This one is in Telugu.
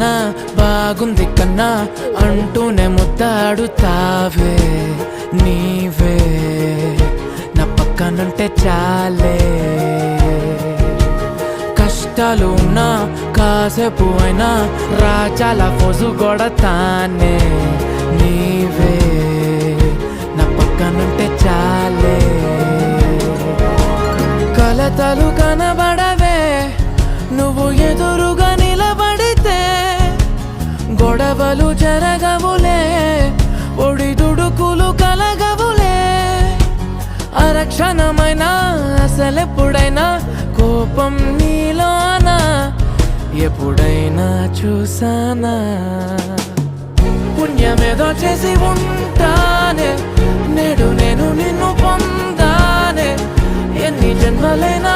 కన్నా బాగుంది కన్నా అంటూనే ముద్దాడుతావే నీవే నా పక్కనుంటే చాలే కష్టాలు ఉన్నా కాసేపు అయినా రాజాల ఫోజు కొడతానే నీవే నా పక్కనుంటే చాలే కలతలు కనబడవే నువ్వు ఎదురుగా నిలబడితే గొడవలు జరగవులే ఒడిదుడుకులు కలగవులే అరక్షణమైనా అసలెప్పుడైనా కోపం నీలోనా ఎప్పుడైనా చూసానా పుణ్యమేదో చేసి ఉంటానే నేడు నేను నిన్ను పొందానే ఎన్ని జన్మలైనా